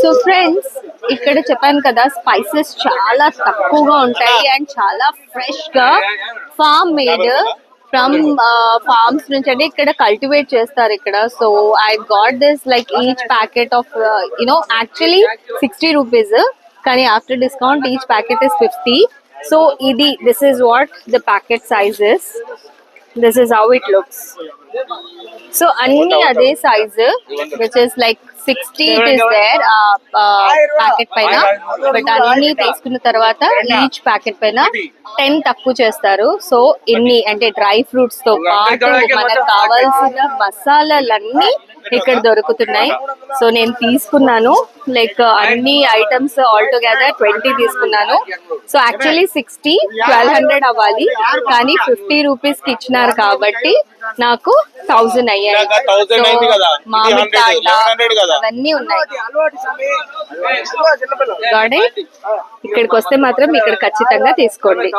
So friends, ఇక్కడ చెప్పాను కదా స్పైసెస్ చాలా తక్కువగా ఉంటాయి అండ్ చాలా ఫ్రెష్ గా ఫార్మ్ మేడ్ ఫ్రమ్ ఫార్మ్స్ నుంచి అంటే ఇక్కడ కల్టివేట్ చేస్తారు ఇక్కడ. So I got this like each packet of actually 60 rupees, కానీ after discount each packet is 50. So ఇది this is what the packet size is. This is how it looks. So అన్ని అదే size which is like 60 it is there packet పైన. But అన్ని తీసుకున్న తర్వాత each packet పైన 10 తక్కువ చేస్తారు. సో ఇన్ని అంటే డ్రై ఫ్రూట్స్ తో పాటు మనకు కావాల్సిన మసాలాలన్నీ ఇక్కడ దొరుకుతున్నాయి. సో నేను తీసుకున్నాను లైక్ అన్ని ఐటమ్స్ ఆల్ టుగెదర్ 20 తీసుకున్నాను. సో యాక్చువల్లీ 60 1200 అవ్వాలి, కానీ 50 రూపీస్ కి ఇచ్చినారు కాబట్టి నాకు 1000 అయ్యాయి. మామిడికాయలు అవన్నీ ఉన్నాయి. ఇక్కడికి వస్తే మాత్రం ఇక్కడ ఖచ్చితంగా తీసుకోండి.